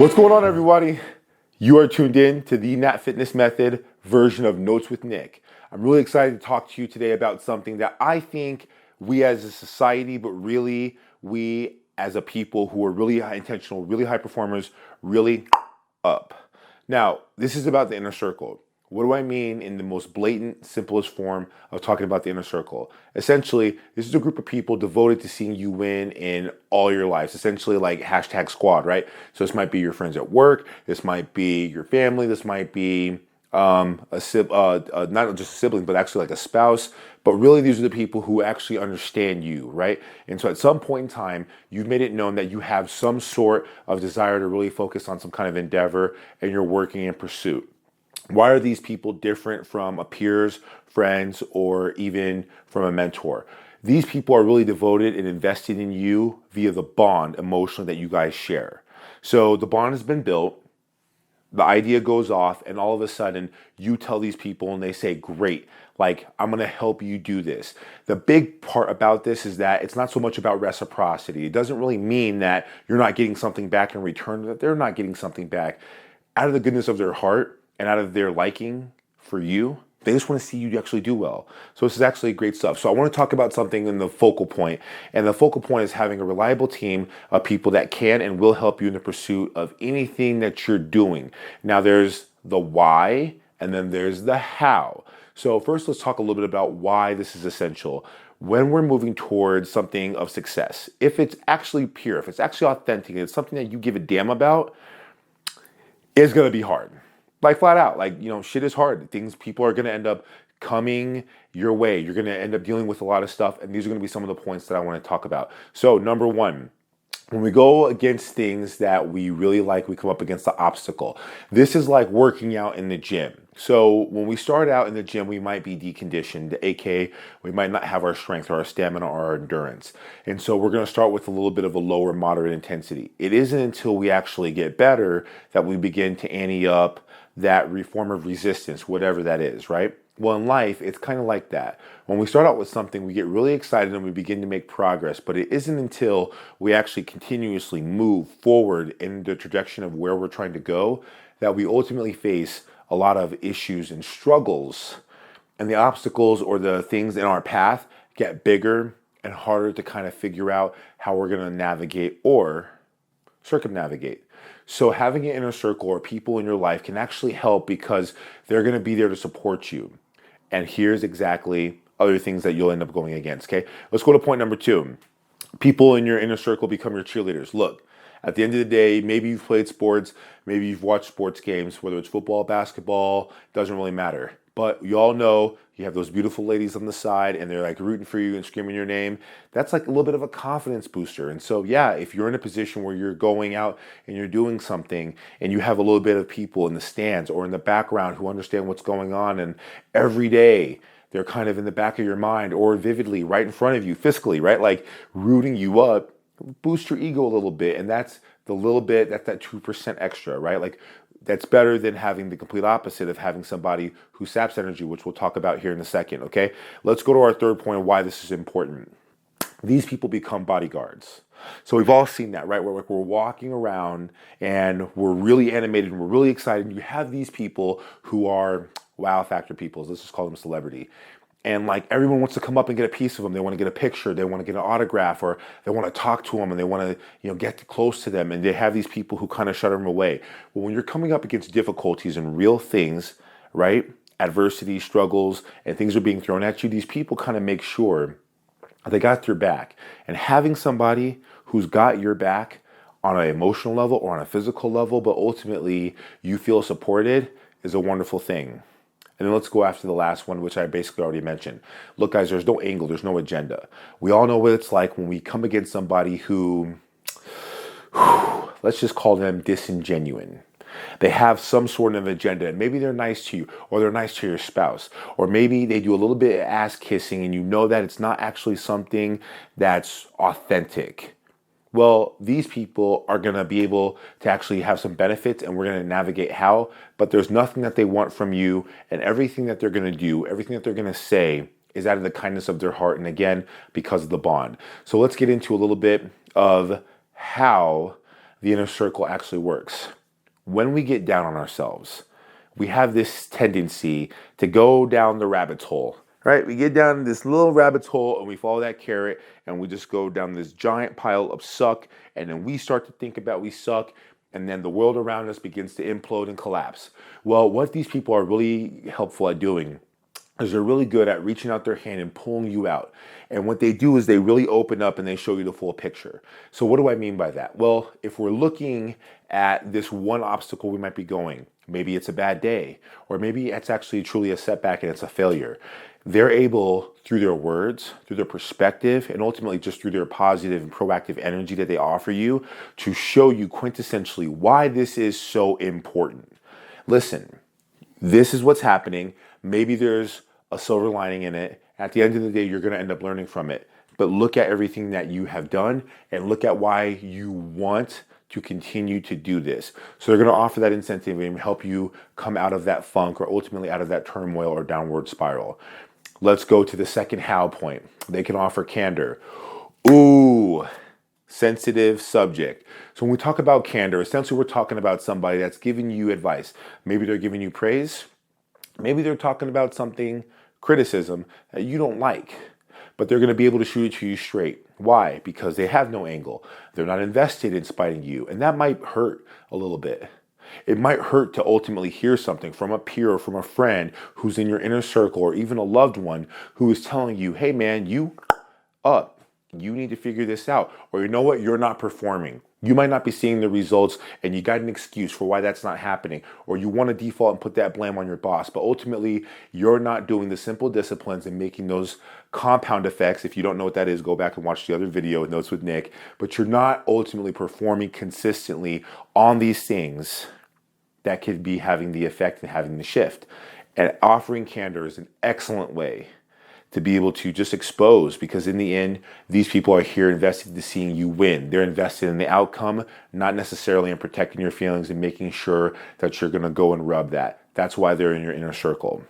What's going on, everybody? You are tuned in to the Nat Fitness Method version of Notes with Nick. I'm really excited to talk to you today about something that I think we as a society, but really we as a people who are really high intentional, really high performers, really up. Now, this is about the inner circle. What do I mean in the most blatant, simplest form of talking about the inner circle? Essentially, this is a group of people devoted to seeing you win in all your lives. Essentially, like hashtag squad, right? So this might be your friends at work. This might be your family. This might be not just a sibling, but actually like a spouse. But really, these are the people who actually understand you, right? And so at some point in time, you've made it known that you have some sort of desire to really focus on some kind of endeavor and you're working in pursuit. Why are these people different from a peers, friends, or even from a mentor? These people are really devoted and invested in you via the bond emotionally that you guys share. So the bond has been built, the idea goes off, and all of a sudden you tell these people and they say, great, like I'm gonna help you do this. The big part about this is that it's not so much about reciprocity. It doesn't really mean that you're not getting something back in return, that they're not getting something back. Out of the goodness of their heart, and out of their liking for you, they just want to see you actually do well. So this is actually great stuff. So I want to talk about something in the focal point. And the focal point is having a reliable team of people that can and will help you in the pursuit of anything that you're doing. Now there's the why and then there's the how. So first let's talk a little bit about why this is essential. When we're moving towards something of success, if it's actually pure, if it's actually authentic, it's something that you give a damn about, it's going to be hard. Like flat out, shit is hard. People are going to end up coming your way. You're going to end up dealing with a lot of stuff. And these are going to be some of the points that I want to talk about. So number one, when we go against things that we really like, we come up against the obstacle. This is like working out in the gym. So when we start out in the gym, we might be deconditioned, aka we might not have our strength or our stamina or our endurance. And so we're going to start with a little bit of a lower moderate intensity. It isn't until we actually get better that we begin to ante up that form of resistance, whatever that is, right? Well, in life, it's kind of like that. When we start out with something, we get really excited and we begin to make progress, but it isn't until we actually continuously move forward in the trajectory of where we're trying to go that we ultimately face a lot of issues and struggles, and the obstacles or the things in our path get bigger and harder to kind of figure out how we're going to navigate or circumnavigate. So having an inner circle or people in your life can actually help because they're going to be there to support you. And here's exactly other things that you'll end up going against, okay? Let's go to point number two. People in your inner circle become your cheerleaders. Look, at the end of the day, maybe you've played sports, maybe you've watched sports games, whether it's football, basketball, doesn't really matter. But you all know you have those beautiful ladies on the side and they're like rooting for you and screaming your name. That's like a little bit of a confidence booster. And so, yeah, if you're in a position where you're going out and you're doing something and you have a little bit of people in the stands or in the background who understand what's going on, and every day they're kind of in the back of your mind or vividly right in front of you, physically, right? Like rooting you up, boost your ego a little bit. And that's the little bit, that's that 2% extra, right? Like that's better than having the complete opposite of having somebody who saps energy, which we'll talk about here in a second, okay? Let's go to our third point of why this is important. These people become bodyguards. So we've all seen that, right? We're walking around and we're really animated and we're really excited. You have these people who are wow factor people. Let's just call them celebrity. And like everyone wants to come up and get a piece of them. They want to get a picture. They want to get an autograph, or they want to talk to them and they want to, get close to them. And they have these people who kind of shut them away. Well, when you're coming up against difficulties and real things, right? Adversity, struggles, and things are being thrown at you. These people kind of make sure they got your back. And having somebody who's got your back on an emotional level or on a physical level, but ultimately you feel supported, is a wonderful thing. And then let's go after the last one, which I basically already mentioned. Look, guys, there's no angle, there's no agenda. We all know what it's like when we come against somebody who, let's just call them disingenuine. They have some sort of agenda, and maybe they're nice to you, or they're nice to your spouse, or maybe they do a little bit of ass kissing and you know that it's not actually something that's authentic. Well, these people are going to be able to actually have some benefits, and we're going to navigate how, but there's nothing that they want from you, and everything that they're going to do, everything that they're going to say is out of the kindness of their heart, and again, because of the bond. So let's get into a little bit of how the inner circle actually works. When we get down on ourselves, we have this tendency to go down the rabbit's hole, right? We get down this little rabbit's hole and we follow that carrot and we just go down this giant pile of suck. And then we start to think about we suck. And then the world around us begins to implode and collapse. Well, what these people are really helpful at doing is they're really good at reaching out their hand and pulling you out. And what they do is they really open up and they show you the full picture. So what do I mean by that? Well, if we're looking at this one obstacle we might be going, maybe it's a bad day, or maybe it's actually truly a setback and it's a failure. They're able, through their words, through their perspective, and ultimately just through their positive and proactive energy that they offer you, to show you quintessentially why this is so important. Listen, this is what's happening. Maybe there's a silver lining in it. At the end of the day, you're going to end up learning from it. But look at everything that you have done and look at why you want to continue to do this. So they're going to offer that incentive and help you come out of that funk or ultimately out of that turmoil or downward spiral. Let's go to the second how point. They can offer candor. Ooh, sensitive subject. So when we talk about candor, essentially we're talking about somebody that's giving you advice. Maybe they're giving you praise. Maybe they're talking about something, criticism, that you don't like. But they're going to be able to shoot it to you straight. Why? Because they have no angle. They're not invested in spiting you. And that might hurt a little bit. It might hurt to ultimately hear something from a peer or from a friend who's in your inner circle or even a loved one who is telling you, hey man, you up. You need to figure this out. Or you know what? You're not performing. You might not be seeing the results and you got an excuse for why that's not happening. Or you want to default and put that blame on your boss. But ultimately, you're not doing the simple disciplines and making those compound effects. If you don't know what that is, go back and watch the other video with Notes with Nick. But you're not ultimately performing consistently on these things that could be having the effect and having the shift. And offering candor is an excellent way to be able to just expose, because in the end, these people are here invested in seeing you win. They're invested in the outcome, not necessarily in protecting your feelings and making sure that you're going to go and rub that. That's why they're in your inner circle.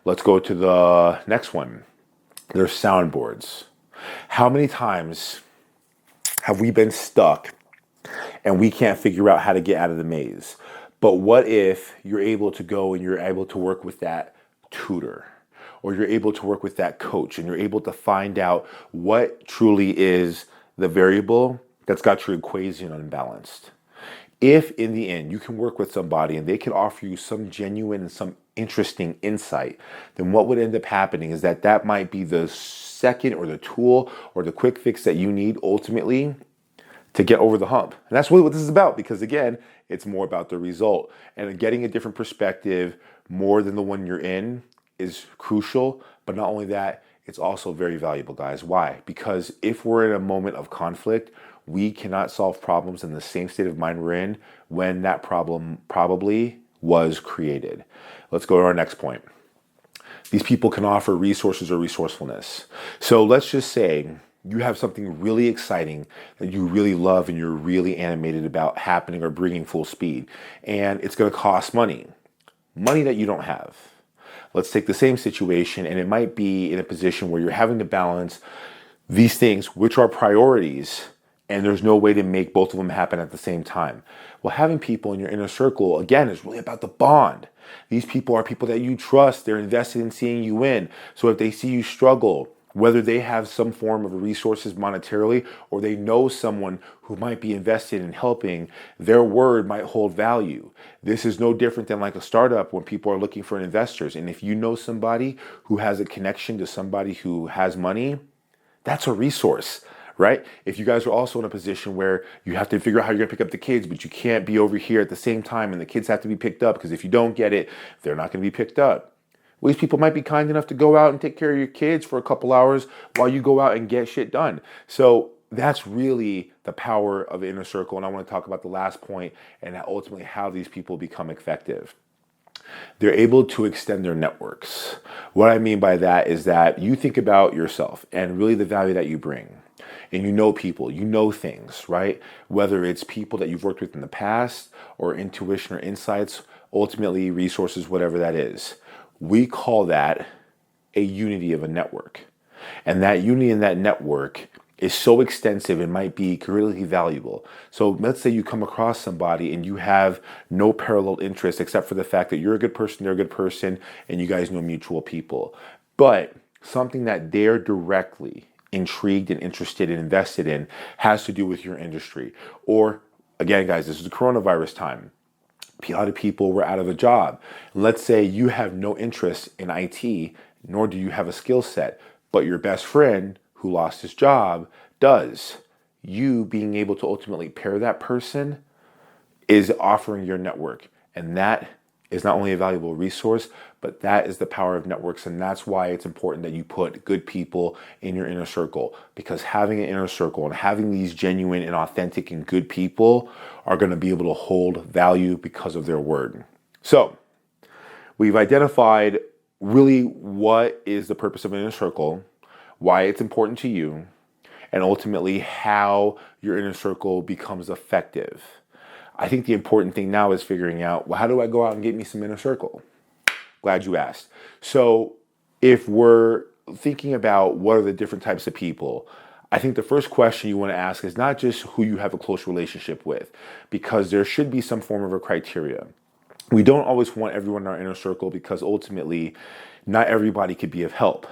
Let's go to the next one. They're soundboards. How many times have we been stuck and we can't figure out how to get out of the maze? But what if you're able to go and you're able to work with that tutor? Or you're able to work with that coach and you're able to find out what truly is the variable that's got your equation unbalanced. If in the end you can work with somebody and they can offer you some genuine and some interesting insight, then what would end up happening is that might be the second or the tool or the quick fix that you need ultimately to get over the hump. And that's really what this is about, because again, it's more about the result. And getting a different perspective more than the one you're in is crucial, but not only that, it's also very valuable, guys. Why? Because if we're in a moment of conflict, we cannot solve problems in the same state of mind we're in when that problem probably was created. Let's go to our next point. These people can offer resources or resourcefulness. So let's just say you have something really exciting that you really love and you're really animated about happening or bringing full speed, and it's going to cost money that you don't have. Let's take the same situation, and it might be in a position where you're having to balance these things, which are priorities, and there's no way to make both of them happen at the same time. Well, having people in your inner circle, again, is really about the bond. These people are people that you trust. They're invested in seeing you win. So if they see you struggle, whether they have some form of resources monetarily or they know someone who might be invested in helping, their word might hold value. This is no different than like a startup when people are looking for investors. And if you know somebody who has a connection to somebody who has money, that's a resource, right? If you guys are also in a position where you have to figure out how you're going to pick up the kids, but you can't be over here at the same time and the kids have to be picked up, because if you don't get it, they're not going to be picked up. Well, these people might be kind enough to go out and take care of your kids for a couple hours while you go out and get shit done. So that's really the power of the inner circle. And I want to talk about the last point and ultimately how these people become effective. They're able to extend their networks. What I mean by that is that you think about yourself and really the value that you bring. And you know people, you know things, right? Whether it's people that you've worked with in the past or intuition or insights, ultimately resources, whatever that is. We call that a unity of a network. And that unity in that network is so extensive and might be really valuable. So let's say you come across somebody and you have no parallel interest except for the fact that you're a good person, they're a good person, and you guys know mutual people. But something that they're directly intrigued and interested and invested in has to do with your industry. Or again, guys, this is the coronavirus time. A lot of people were out of a job. Let's say you have no interest in IT, nor do you have a skill set, but your best friend who lost his job does. You being able to ultimately pair that person is offering your network. And that is not only a valuable resource, but that is the power of networks. And that's why it's important that you put good people in your inner circle, because having an inner circle and having these genuine and authentic and good people are going to be able to hold value because of their word. So we've identified really what is the purpose of an inner circle, why it's important to you, and ultimately how your inner circle becomes effective. I think the important thing now is figuring out, well, how do I go out and get me some inner circle? Glad you asked. So if we're thinking about what are the different types of people, I think the first question you want to ask is not just who you have a close relationship with, because there should be some form of a criteria. We don't always want everyone in our inner circle because ultimately not everybody could be of help.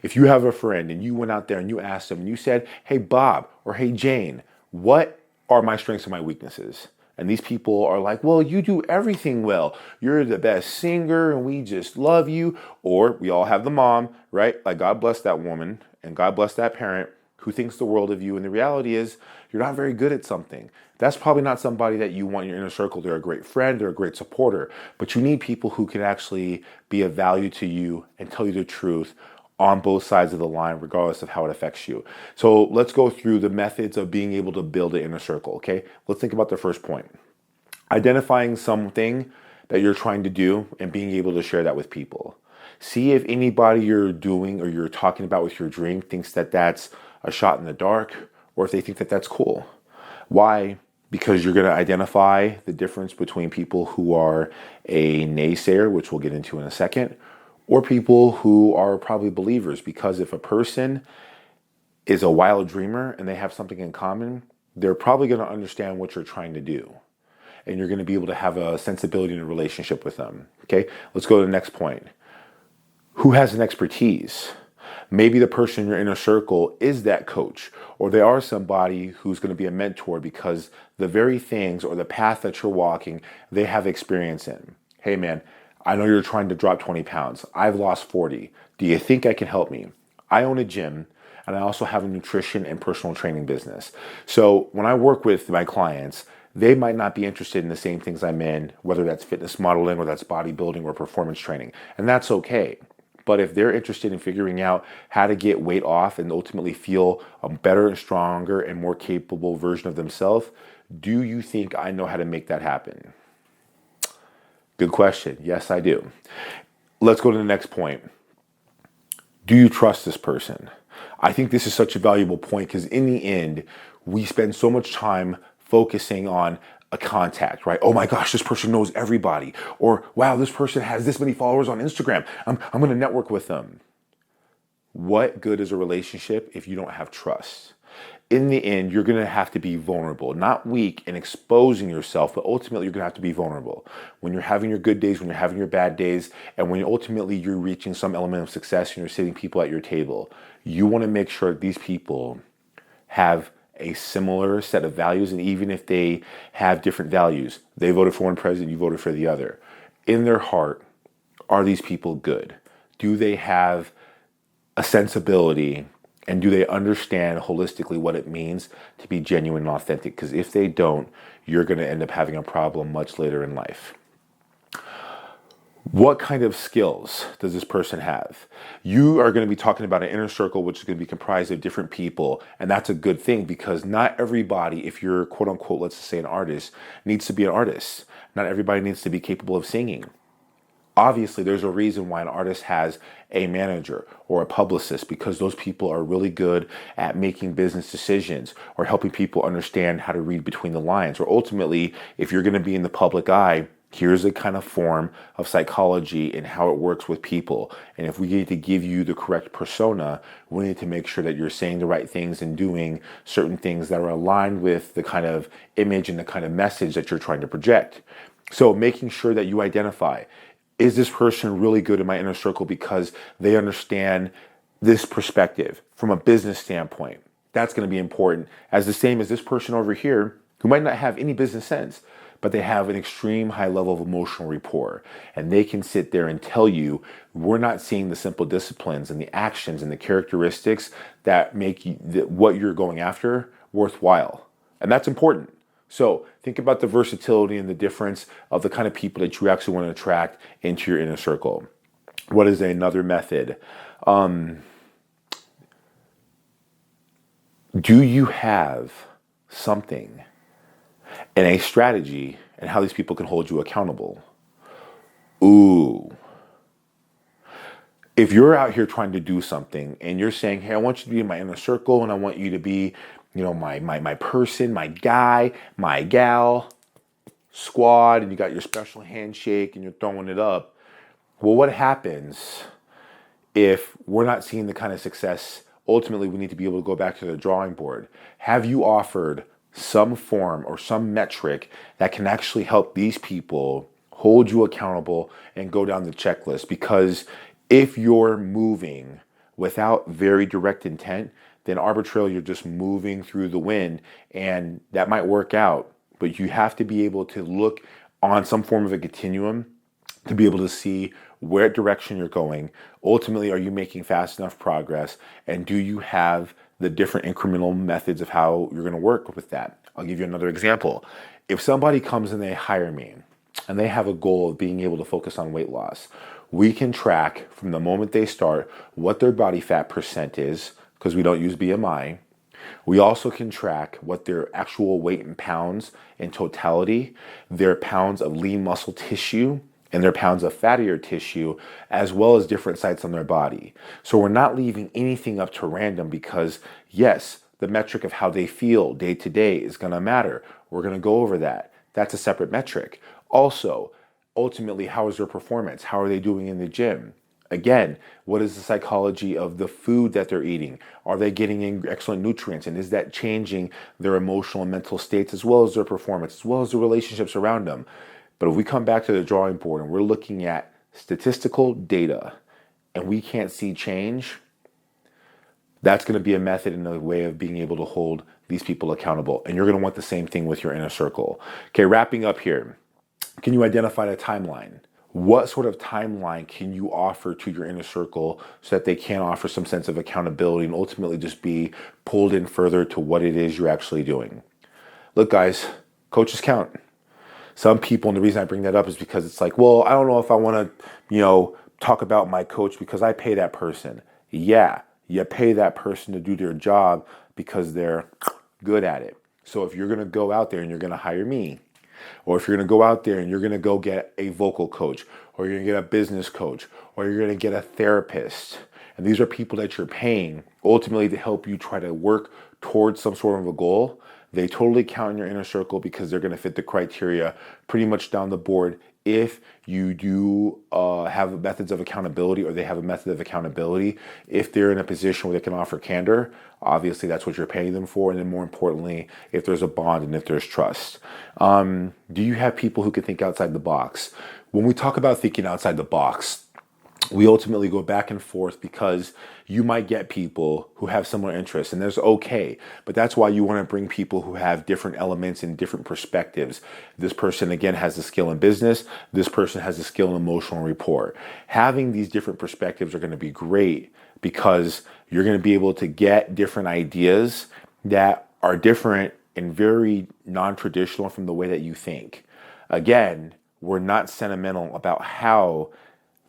If you have a friend and you went out there and you asked them and you said, hey, Bob, or hey, Jane, what are my strengths and my weaknesses? And these people are like, well, you do everything well. You're the best singer and we just love you. Or we all have the mom, right? Like, God bless that woman and God bless that parent who thinks the world of you. And the reality is you're not very good at something. That's probably not somebody that you want in your inner circle. They're a great friend, they're a great supporter, but you need people who can actually be of value to you and tell you the truth on both sides of the line, regardless of how it affects you. So let's go through the methods of being able to build an inner circle, okay? Let's think about the first point. Identifying something that you're trying to do and being able to share that with people. See if anybody you're doing or you're talking about with your dream thinks that that's a shot in the dark, or if they think that that's cool. Why? Because you're going to identify the difference between people who are a naysayer, which we'll get into in a second, or people who are probably believers. Because if a person is a wild dreamer and they have something in common, they're probably going to understand what you're trying to do. And you're going to be able to have a sensibility in a relationship with them. Okay, let's go to the next point. Who has an expertise? Maybe the person in your inner circle is that coach, or they are somebody who's going to be a mentor because the very things or the path that you're walking, they have experience in. Hey man, I know you're trying to drop 20 pounds. I've lost 40. Do you think I can help me? I own a gym and I also have a nutrition and personal training business. So when I work with my clients, they might not be interested in the same things I'm in, whether that's fitness modeling or that's bodybuilding or performance training. And that's okay. But if they're interested in figuring out how to get weight off and ultimately feel a better and stronger and more capable version of themselves, do you think I know how to make that happen? Good question. Yes, I do. Let's go to the next point. Do you trust this person? I think this is such a valuable point because in the end, we spend so much time focusing on a contact, right? Oh my gosh, this person knows everybody. Or wow, this person has this many followers on Instagram. I'm going to network with them. What good is a relationship if you don't have trust? In the end, you're going to have to be vulnerable, not weak and exposing yourself, but ultimately you're going to have to be vulnerable. When you're having your good days, when you're having your bad days, and when ultimately you're reaching some element of success and you're sitting people at your table, you want to make sure that these people have a similar set of values. And even if they have different values, they voted for one president, you voted for the other. In their heart, are these people good? Do they have a sensibility? And do they understand holistically what it means to be genuine and authentic? Because if they don't, you're going to end up having a problem much later in life. What kind of skills does this person have? You are going to be talking about an inner circle, which is going to be comprised of different people. And that's a good thing because not everybody, if you're quote unquote, let's just say an artist, needs to be an artist. Not everybody needs to be capable of singing. Obviously, there's a reason why an artist has a manager or a publicist, because those people are really good at making business decisions or helping people understand how to read between the lines. Or ultimately, if you're going to be in the public eye, Here's a kind of form of psychology and how it works with people. And if we need to give you the correct persona, we need to make sure that you're saying the right things and doing certain things that are aligned with the kind of image and the kind of message that you're trying to project. So making sure that you identify, is this person really good in my inner circle because they understand this perspective from a business standpoint? That's going to be important. As the same as this person over here who might not have any business sense, but they have an extreme high level of emotional rapport. And they can sit there and tell you, we're not seeing the simple disciplines and the actions and the characteristics that make what you're going after worthwhile. And that's important. So think about the versatility and the difference of the kind of people that you actually want to attract into your inner circle. What is another method? Do you have something and a strategy and how these people can hold you accountable? Ooh. If you're out here trying to do something and you're saying, hey, I want you to be in my inner circle and I want you to be, my person, my guy, my gal, squad, and you got your special handshake and you're throwing it up. Well, what happens if we're not seeing the kind of success? Ultimately, we need to be able to go back to the drawing board. Have you offered some form or some metric that can actually help these people hold you accountable and go down the checklist? Because if you're moving without very direct intent, then arbitrarily you're just moving through the wind, and that might work out, but you have to be able to look on some form of a continuum to be able to see where direction you're going. Ultimately, are you making fast enough progress? And do you have the different incremental methods of how you're going to work with that? I'll give you another example. If somebody comes and they hire me and they have a goal of being able to focus on weight loss, we can track from the moment they start what their body fat percent is, because we don't use BMI. We also can track what their actual weight in pounds in totality, their pounds of lean muscle tissue, and their pounds of fattier tissue, as well as different sites on their body. So we're not leaving anything up to random because, yes, the metric of how they feel day to day is going to matter. We're going to go over that. That's a separate metric. Also, ultimately, how is their performance? How are they doing in the gym? Again, what is the psychology of the food that they're eating? Are they getting in excellent nutrients? And is that changing their emotional and mental states as well as their performance, as well as the relationships around them? But if we come back to the drawing board and we're looking at statistical data and we can't see change, that's going to be a method and a way of being able to hold these people accountable. And you're going to want the same thing with your inner circle. Okay, wrapping up here. Can you identify a timeline? What sort of timeline can you offer to your inner circle so that they can offer some sense of accountability and ultimately just be pulled in further to what it is you're actually doing? Look, guys, coaches count. Some people, and the reason I bring that up is because it's like, well, I don't know if I want to, talk about my coach because I pay that person. Yeah, you pay that person to do their job because they're good at it. So if you're going to go out there and you're going to hire me, or if you're going to go out there and you're going to go get a vocal coach, or you're going to get a business coach, or you're going to get a therapist, and these are people that you're paying ultimately to help you try to work towards some sort of a goal, they totally count in your inner circle because they're going to fit the criteria pretty much down the board. If you do have methods of accountability, or they have a method of accountability, if they're in a position where they can offer candor, obviously that's what you're paying them for. And then more importantly, if there's a bond and if there's trust. Do you have people who can think outside the box? When we talk about thinking outside the box, we ultimately go back and forth because you might get people who have similar interests, and that's okay. But that's why you want to bring people who have different elements and different perspectives. This person, again, has the skill in business. This person has the skill in emotional rapport. Having these different perspectives are going to be great because you're going to be able to get different ideas that are different and very non-traditional from the way that you think. Again, we're not sentimental about how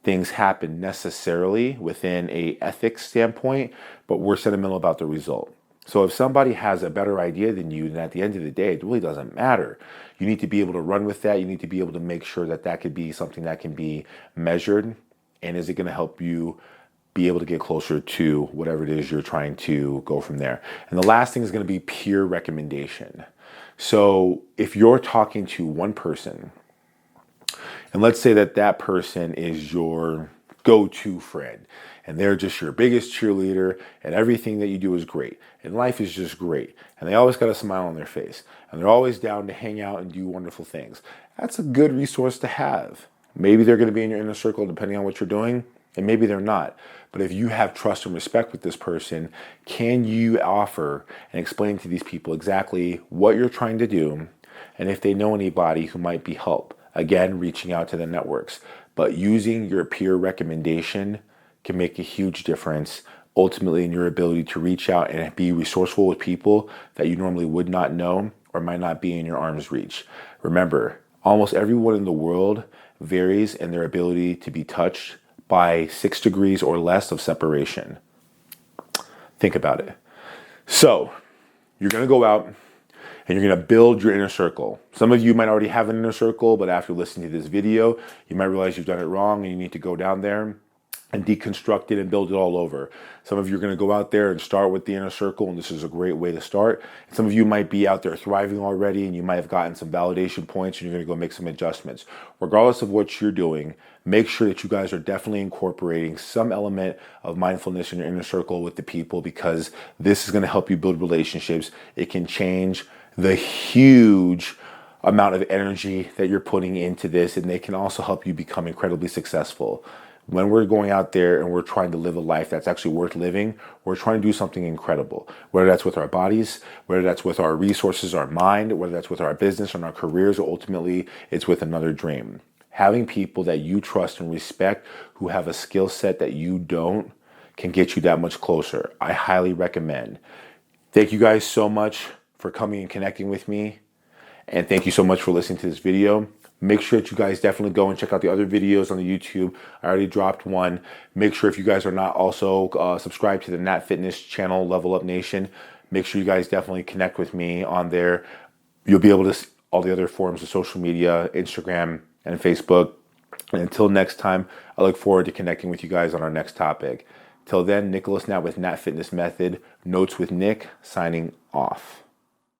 things happen necessarily within a ethics standpoint, but we're sentimental about the result. So if somebody has a better idea than you, then at the end of the day, it really doesn't matter. You need to be able to run with that. You need to be able to make sure that that could be something that can be measured. And is it going to help you be able to get closer to whatever it is you're trying to go from there? And the last thing is going to be peer recommendation. So if you're talking to one person And let's say that that person is your go-to friend and they're just your biggest cheerleader and everything that you do is great and life is just great and they always got a smile on their face and they're always down to hang out and do wonderful things. That's a good resource to have. Maybe they're going to be in your inner circle depending on what you're doing, and maybe they're not. But if you have trust and respect with this person, can you offer and explain to these people exactly what you're trying to do and if they know anybody who might be help? Again, reaching out to the networks. But using your peer recommendation can make a huge difference ultimately in your ability to reach out and be resourceful with people that you normally would not know or might not be in your arm's reach. Remember, almost everyone in the world varies in their ability to be touched by 6 degrees or less of separation. Think about it. So, you're going to go out and you're going to build your inner circle. Some of you might already have an inner circle, but after listening to this video, you might realize you've done it wrong and you need to go down there and deconstruct it and build it all over. Some of you are going to go out there and start with the inner circle, and this is a great way to start. Some of you might be out there thriving already, and you might have gotten some validation points, and you're going to go make some adjustments. Regardless of what you're doing, make sure that you guys are definitely incorporating some element of mindfulness in your inner circle with the people, because this is going to help you build relationships. It can change the huge amount of energy that you're putting into this, and they can also help you become incredibly successful. When we're going out there and we're trying to live a life that's actually worth living, we're trying to do something incredible, whether that's with our bodies, whether that's with our resources, our mind, whether that's with our business and our careers, or ultimately it's with another dream. Having people that you trust and respect who have a skill set that you don't can get you that much closer. I highly recommend. Thank you guys so much for coming and connecting with me. And thank you so much for listening to this video. Make sure that you guys definitely go and check out the other videos on the YouTube. I already dropped one. Make sure if you guys are not also subscribed to the Nat Fitness channel, Level Up Nation, make sure you guys definitely connect with me on there. You'll be able to see all the other forms of social media, Instagram and Facebook. And until next time, I look forward to connecting with you guys on our next topic. Till then, Nicholas Nat with Nat Fitness Method, Notes with Nick, signing off.